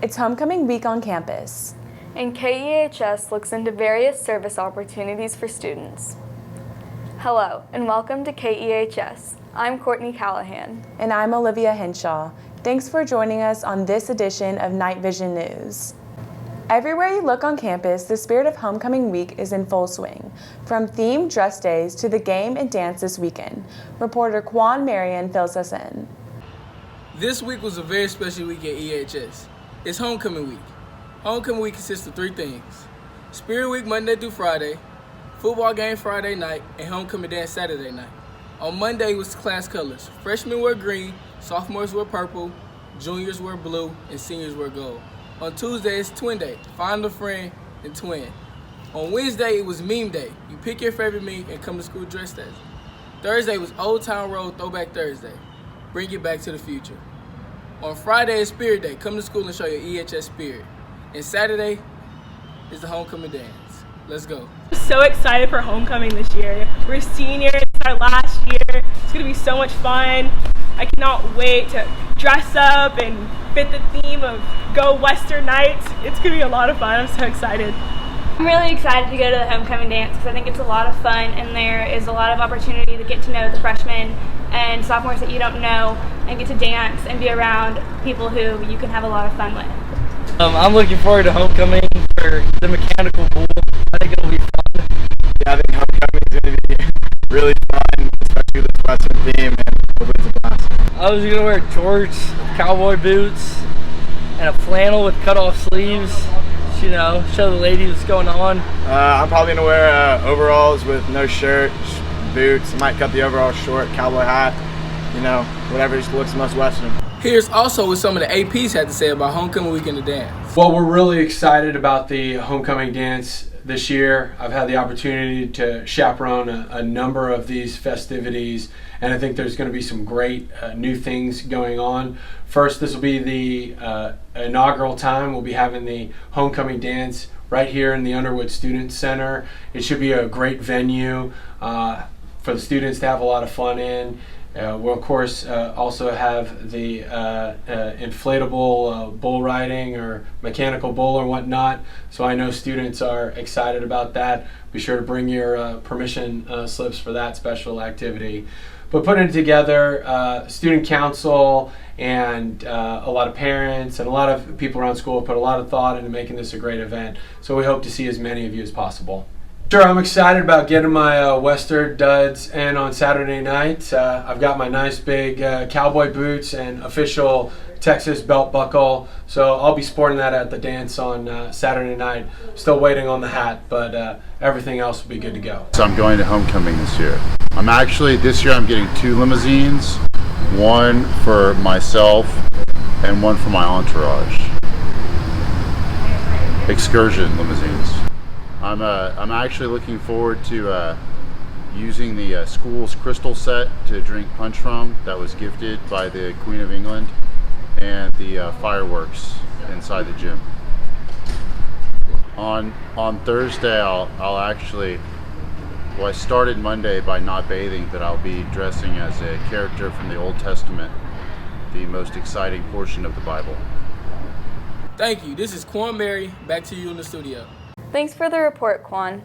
It's homecoming week on campus. And KEHS looks into various service opportunities for students. Hello, and welcome to KEHS. I'm Courtney Callahan. And I'm Olivia Henshaw. Thanks for joining us on this edition of Night Vision News. Everywhere you look on campus, the spirit of homecoming week is in full swing. From themed dress days to the game and dance this weekend. Reporter Quan Marion fills us in. This week was a very special week at EHS. It's homecoming week. Homecoming week consists of three things: Spirit Week Monday through Friday, football game Friday night, and homecoming dance Saturday night. On Monday was class colors. Freshmen wear green, sophomores wear purple, juniors wear blue, and seniors wear gold. On Tuesday, it's Twin Day, find a friend and twin. On Wednesday, it was Meme Day. You pick your favorite meme and come to school dressed as it. Thursday was Old Town Road Throwback Thursday. Bring it back to the future. On Friday is Spirit Day. Come to school and show your EHS spirit. And Saturday is the homecoming dance. Let's go. I'm so excited for homecoming this year. We're seniors, it's our last year. It's going to be so much fun. I cannot wait to dress up and fit the theme of Go Western Nights. It's going to be a lot of fun. I'm so excited. I'm really excited to go to the homecoming dance because I think it's a lot of fun and there is a lot of opportunity to get to know the freshmen and sophomores that you don't know and get to dance and be around people who you can have a lot of fun with. I'm looking forward to homecoming for the mechanical bull. I think it'll be fun. Yeah, I think homecoming is going to be really fun, especially with the Western theme, and hopefully it's a blast. I was going to wear shorts, cowboy boots, and a flannel with cut-off sleeves. You know, show the ladies what's going on. I'm probably going to wear overalls with no shirt, boots. I might cut the overalls short, cowboy hat, you know, whatever just looks most Western. Here's also what some of the APs had to say about homecoming week and the dance. Well, we're really excited about the homecoming dance this year. I've had the opportunity to chaperone a number of these festivities, and I think there's going to be some great new things going on. First, this will be the inaugural time. We'll be having the homecoming dance right here in the Underwood Student Center. It should be a great venue for the students to have a lot of fun in. We'll, of course, also have the inflatable bull riding or mechanical bull or whatnot. So I know students are excited about that. Be sure to bring your permission slips for that special activity. But putting it together, student council and a lot of parents and a lot of people around school put a lot of thought into making this a great event. So we hope to see as many of you as possible. Sure, I'm excited about getting my Western duds in on Saturday night. I've got my nice big cowboy boots and official Texas belt buckle, so I'll be sporting that at the dance on Saturday night. Still waiting on the hat, but everything else will be good to go. So I'm going to homecoming this year. This year I'm getting two limousines, one for myself and one for my entourage. Excursion limousines. I'm actually looking forward to using the school's crystal set to drink punch from that was gifted by the Queen of England, and the fireworks inside the gym. On Thursday I started Monday by not bathing, but I'll be dressing as a character from the Old Testament, the most exciting portion of the Bible. Thank you. This is Quan Mary. Back to you in the studio. Thanks for the report, Quan.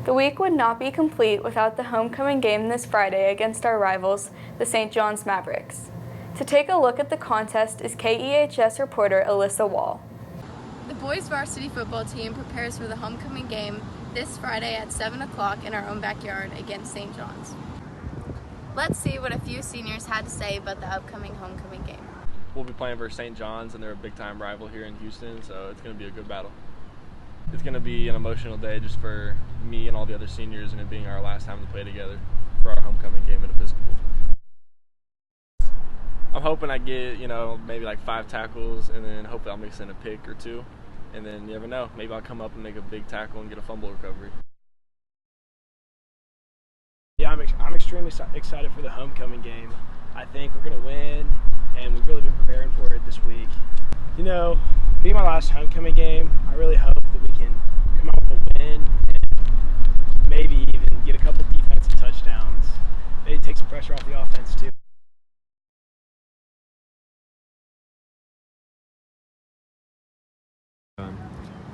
The week would not be complete without the homecoming game this Friday against our rivals, the St. John's Mavericks. To take a look at the contest is KEHS reporter Alyssa Wall. The boys varsity football team prepares for the homecoming game this Friday at 7 o'clock in our own backyard against St. John's. Let's see what a few seniors had to say about the upcoming homecoming game. We'll be playing for St. John's, and they're a big-time rival here in Houston, so it's going to be a good battle. It's going to be an emotional day just for me and all the other seniors, and it being our last time to play together for our homecoming game at Episcopal. I'm hoping I get, maybe like 5 tackles, and then hopefully I'll mix in a pick or 2. And then you never know, maybe I'll come up and make a big tackle and get a fumble recovery. Yeah, I'm extremely excited for the homecoming game. I think we're going to win, and we've really been preparing for it this week. Being my last homecoming game, I really hope that we can come out with a win and maybe even get a couple defensive touchdowns. Maybe take some pressure off the offense too.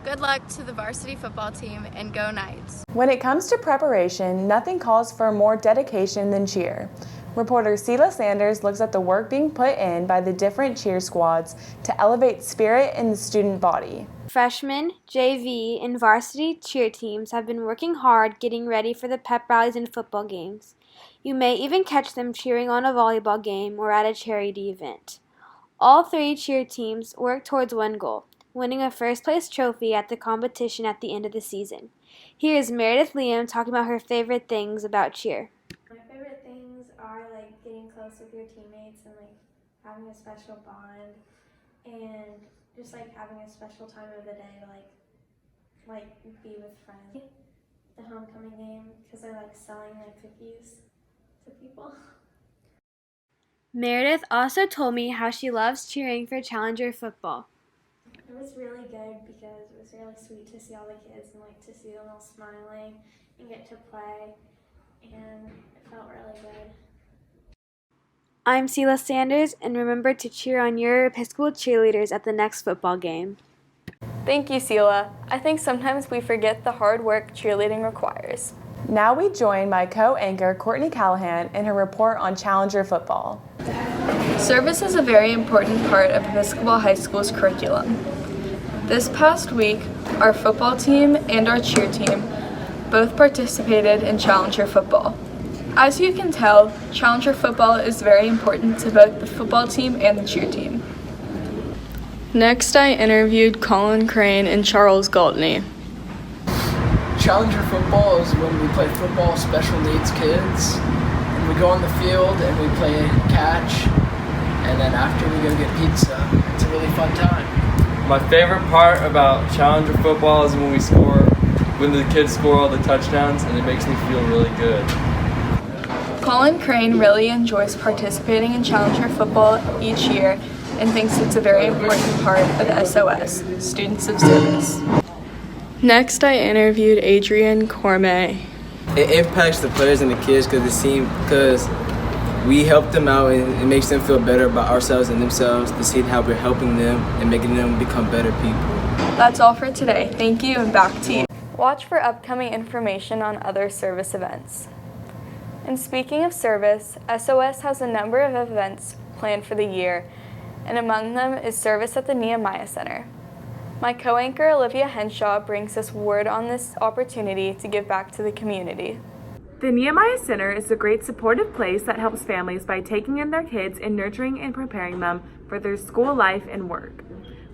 Good luck to the varsity football team and go Knights. When it comes to preparation, nothing calls for more dedication than cheer. Reporter Sheila Sanders looks at the work being put in by the different cheer squads to elevate spirit in the student body. Freshmen, JV, and varsity cheer teams have been working hard getting ready for the pep rallies and football games. You may even catch them cheering on a volleyball game or at a charity event. All three cheer teams work towards one goal, winning a first-place trophy at the competition at the end of the season. Here is Meredith Liam talking about her favorite things about cheer. My favorite things are like getting close with your teammates and like having a special bond and just like having a special time of the day to like be with friends. The homecoming game because I like selling like cookies to people. Meredith also told me how she loves cheering for Challenger football. It was really good because it was really sweet to see all the kids and like to see them all smiling and get to play, and it felt really good. I'm Sheila Sanders, and remember to cheer on your Episcopal cheerleaders at the next football game. Thank you, Sheila. I think sometimes we forget the hard work cheerleading requires. Now we join my co-anchor Courtney Callahan in her report on Challenger football. Service is a very important part of Episcopal High School's curriculum. This past week, our football team and our cheer team both participated in Challenger football. As you can tell, Challenger football is very important to both the football team and the cheer team. Next, I interviewed Colin Crane and Charles Galtney. Challenger football is when we play football special needs kids, and we go on the field and we play catch, and then after we go get pizza. It's a really fun time. My favorite part about Challenger football is when the kids score all the touchdowns, and it makes me feel really good. Colin Crane really enjoys participating in Challenger football each year and thinks it's a very important part of SOS, Students of Service. Next, I interviewed Adrian Cormier. It impacts the players and the kids because we help them out, and it makes them feel better about ourselves and themselves to see how we're helping them and making them become better people. That's all for today. Thank you, and back to you. Watch for upcoming information on other service events. And speaking of service, SOS has a number of events planned for the year, and among them is service at the Nehemiah Center. My co-anchor Olivia Henshaw brings us word on this opportunity to give back to the community. The Nehemiah Center is a great supportive place that helps families by taking in their kids and nurturing and preparing them for their school life and work.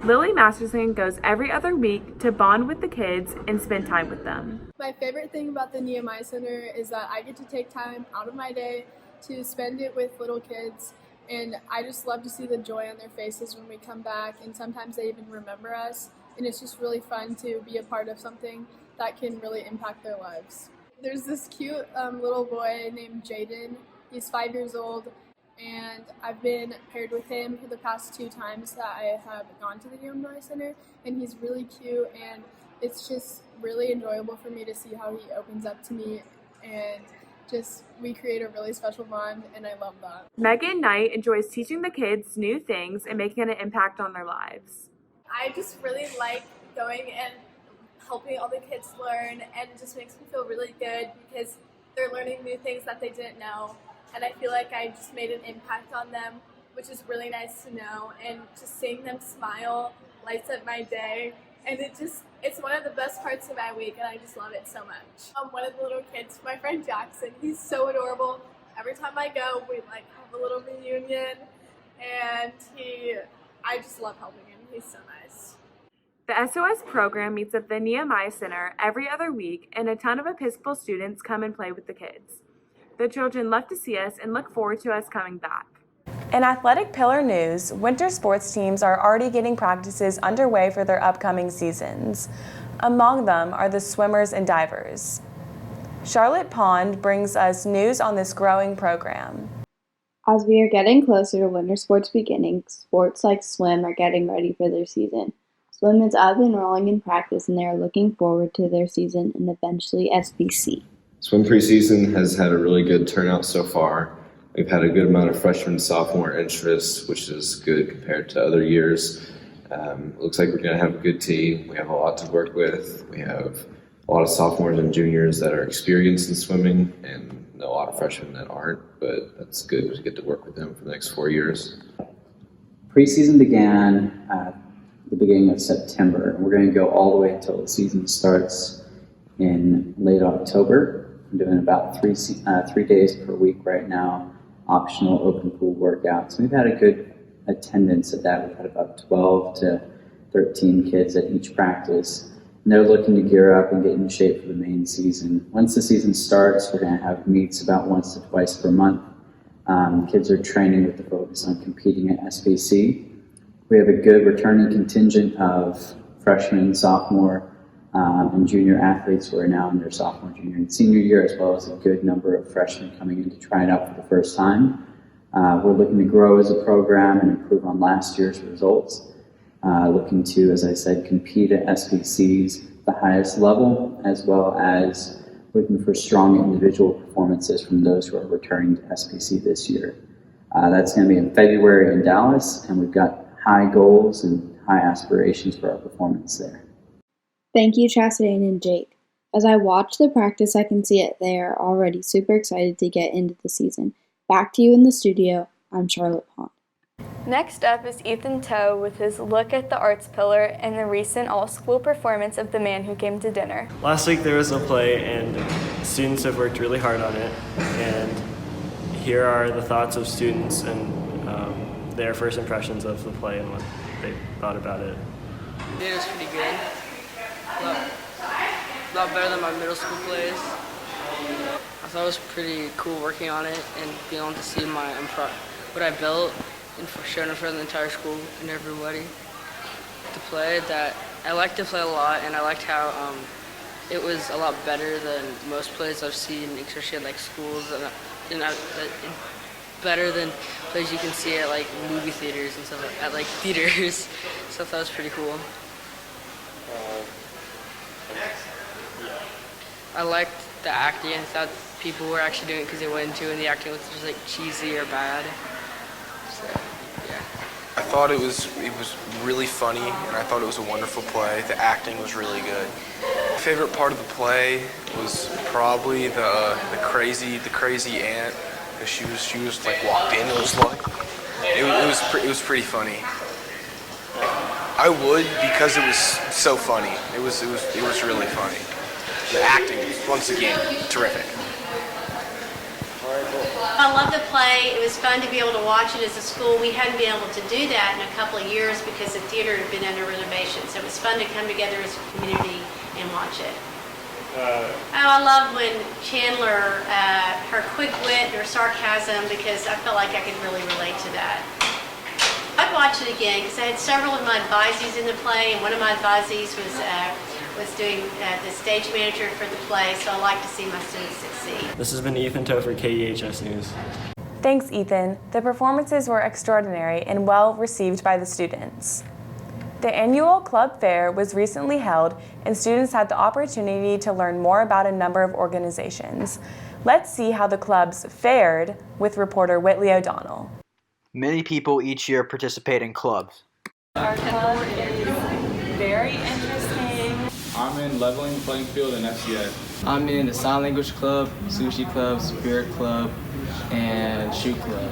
Lily Masterson goes every other week to bond with the kids and spend time with them. My favorite thing about the Nehemiah Center is that I get to take time out of my day to spend it with little kids, and I just love to see the joy on their faces when we come back, and sometimes they even remember us, and it's just really fun to be a part of something that can really impact their lives. There's this cute little boy named Jaden. He's 5 years old, and I've been paired with him for the past 2 times that I have gone to the Nehemiah Center, and he's really cute, and it's just really enjoyable for me to see how he opens up to me, and just we create a really special bond, and I love that. Megan Knight enjoys teaching the kids new things and making an impact on their lives. I just really like going and helping all the kids learn, and it just makes me feel really good because they're learning new things that they didn't know, and I feel like I just made an impact on them, which is really nice to know, and just seeing them smile lights up my day, and it's one of the best parts of my week, and I just love it so much. One of the little kids, my friend Jackson, he's so adorable. Every time I go, we have a little reunion, and I just love helping him. He's so nice. The SOS program meets at the Nehemiah Center every other week, and a ton of Episcopal students come and play with the kids. The children love to see us and look forward to us coming back. In athletic pillar news, winter sports teams are already getting practices underway for their upcoming seasons. Among them are the swimmers and divers. Charlotte Pond brings us news on this growing program. As we are getting closer to winter sports beginning, sports like swim are getting ready for their season. Swim is up and rolling in practice, and they are looking forward to their season and eventually SBC. Swim preseason has had a really good turnout so far. We've had a good amount of freshman and sophomore interest, which is good compared to other years. Looks like we're going to have a good team. We have a lot to work with. We have a lot of sophomores and juniors that are experienced in swimming and a lot of freshmen that aren't, but that's good to get to work with them for the next 4 years. Preseason began at the beginning of September. We're going to go all the way until the season starts in late October. I'm doing about 3 days per week right now, optional open pool workouts. We've had a good attendance at that. We've had about 12 to 13 kids at each practice. And they're looking to gear up and get in shape for the main season. Once the season starts, we're going to have meets about once to twice per month. Kids are training with the focus on competing at SBC. We have a good returning contingent of freshmen, sophomore, and junior athletes who are now in their sophomore, junior, and senior year, as well as a good number of freshmen coming in to try it out for the first time. We're looking to grow as a program and improve on last year's results. Looking to, as I said, compete at SBC's the highest level, as well as looking for strong individual performances from those who are returning to SBC this year. That's going to be in February in Dallas, and we've got high goals and high aspirations for our performance there. Thank you, Chastain and Jake. As I watch the practice, I can see it. They are already super excited to get into the season. Back to you in the studio. I'm Charlotte Pond. Next up is Ethan Toe with his look at the arts pillar and the recent all-school performance of The Man Who Came to Dinner. Last week there was no play, and students have worked really hard on it. And here are the thoughts of students and their first impressions of the play and what they thought about it. It was pretty good. A lot better than my middle school plays. I thought it was pretty cool working on it and being able to see what I built and shown in front of the entire school and everybody to play. That I liked to play a lot, and I liked how it was a lot better than most plays I've seen, especially at like schools, and better than plays you can see at like movie theaters and stuff, at like theaters. So I thought it was pretty cool. I liked the acting. I thought people were actually doing it because they wanted to, and the acting was just like cheesy or bad. So, yeah. I thought it was really funny, and I thought it was a wonderful play. The acting was really good. My favorite part of the play was probably the crazy aunt. She was like walked in. It was pretty funny. I would, because it was so funny. It was really funny. The acting, once again, terrific. I love the play. It was fun to be able to watch it as a school. We hadn't been able to do that in a couple of years because the theater had been under renovation. So it was fun to come together as a community and watch it. I love when Chandler, her quick wit and her sarcasm, because I felt like I could really relate to that. I'd watch it again because I had several of my advisees in the play, and one of my advisees was doing the stage manager for the play, so I like to see my students succeed. This has been Ethan Toe for KEHS News. Thanks, Ethan. The performances were extraordinary and well received by the students. The annual club fair was recently held, and students had the opportunity to learn more about a number of organizations. Let's see how the clubs fared with reporter Whitley O'Donnell. Many people each year participate in clubs. Our club is very interesting. I'm in Leveling the Playing Field and FCA. I'm in the Sign Language Club, Sushi Club, Spirit Club, and Shoe Club.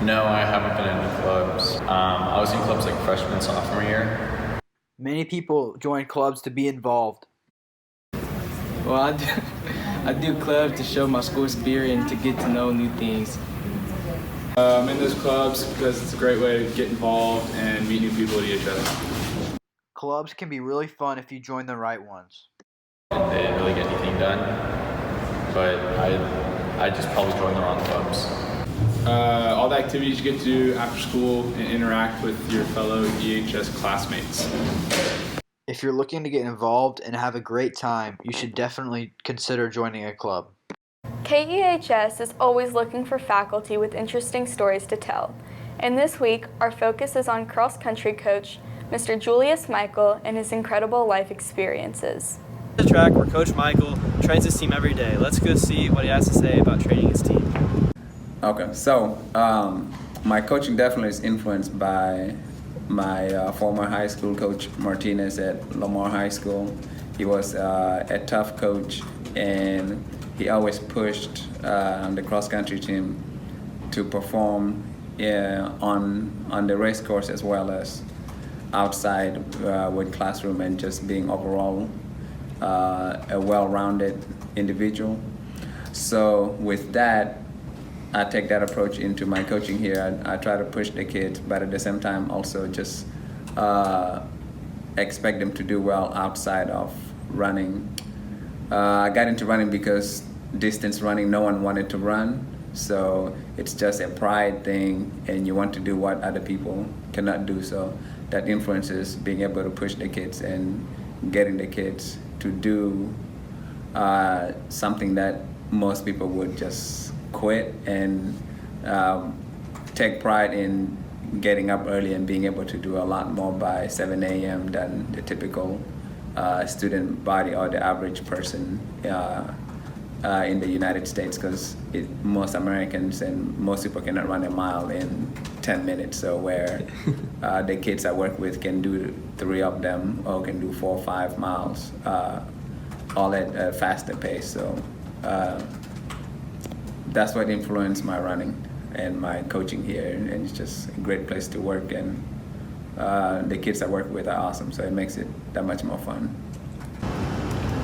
No, I haven't been in any clubs. I was in clubs like freshman, sophomore year. Many people join clubs to be involved. Well, I do clubs to show my school spirit and to get to know new things. I'm in those clubs because it's a great way to get involved and meet new people at EHS. Clubs can be really fun if you join the right ones. They didn't really get anything done, but I just probably joined the wrong clubs. All the activities you get to do after school and interact with your fellow EHS classmates. If you're looking to get involved and have a great time, you should definitely consider joining a club. KEHS is always looking for faculty with interesting stories to tell. And this week, our focus is on cross-country coach Mr. Julius Michael and his incredible life experiences. The track where Coach Michael trains his team every day. Let's go see what he has to say about training his team. Okay, so my coaching definitely is influenced by my former high school coach Martinez at Lamar High School. He was a tough coach, and he always pushed the cross-country team to perform on the race course as well as outside with classroom, and just being overall a well-rounded individual. So with that, I take that approach into my coaching here. I try to push the kids, but at the same time also just expect them to do well outside of running. I got into running because distance running, no one wanted to run. So it's just a pride thing, and you want to do what other people cannot do. So that influences being able to push the kids and getting the kids to do something that most people would just quit, and take pride in getting up early and being able to do a lot more by 7 a.m. than the typical student body or the average person in the United States, because most Americans and most people cannot run a mile in 10 minutes. So where the kids I work with can do 3 of them, or can do 4 or 5 miles, all at a faster pace. So that's what influenced my running and my coaching here, and it's just a great place to work, and the kids I work with are awesome, so it makes it that much more fun.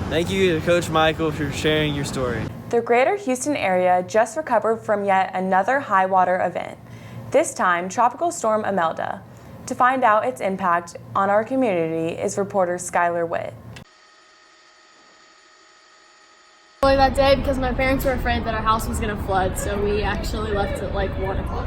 Thank you to Coach Michael for sharing your story. The greater Houston area just recovered from yet another high water event, this time Tropical Storm Imelda. To find out its impact on our community is reporter Skylar Witt. That day because my parents were afraid that our house was going to flood, so we actually left at like 1 o'clock.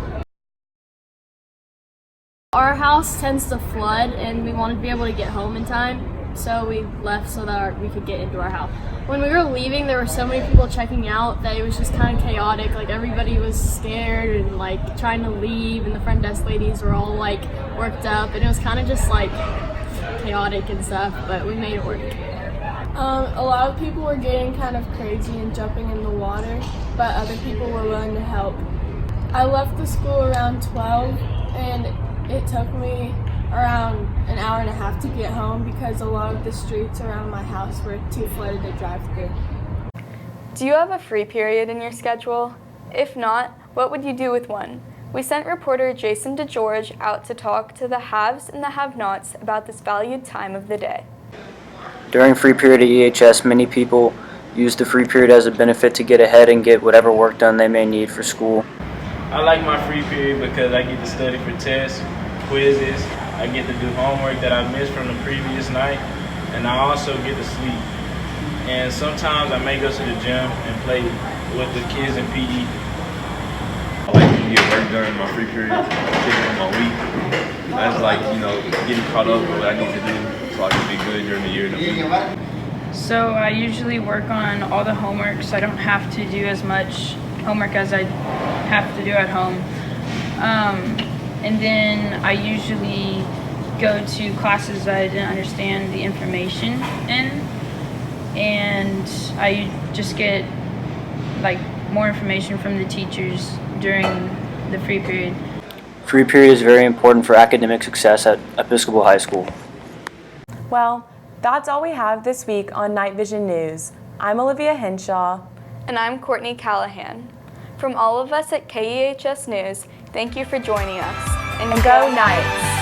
Our house tends to flood, and we wanted to be able to get home in time, so we left so that we could get into our house. When we were leaving, there were so many people checking out that it was just kind of chaotic. Like, everybody was scared and like trying to leave, and the front desk ladies were all like worked up, and it was kind of just like chaotic and stuff, but we made it work. A lot of people were getting kind of crazy and jumping in the water, but other people were willing to help. I left the school around 12, and it took me around an hour and a half to get home because a lot of the streets around my house were too flooded to drive through. Do you have a free period in your schedule? If not, what would you do with one? We sent reporter Jason DeGeorge out to talk to the haves and the have-nots about this valued time of the day. During free period at EHS, many people use the free period as a benefit to get ahead and get whatever work done they may need for school. I like my free period because I get to study for tests, quizzes, I get to do homework that I missed from the previous night, and I also get to sleep. And sometimes I may go to the gym and play with the kids in PE. I like to get work done in my free period, taking my week. That's like, getting caught up with what I need to do so I can be good during the year. So I usually work on all the homework, so I don't have to do as much homework as I have to do at home. And then I usually go to classes that I didn't understand the information in, and I just get like more information from the teachers during the free period. Free period is very important for academic success at Episcopal High School. Well, that's all we have this week on Night Vision News. I'm Olivia Henshaw. And I'm Courtney Callahan. From all of us at KEHS News, thank you for joining us. And go Knights!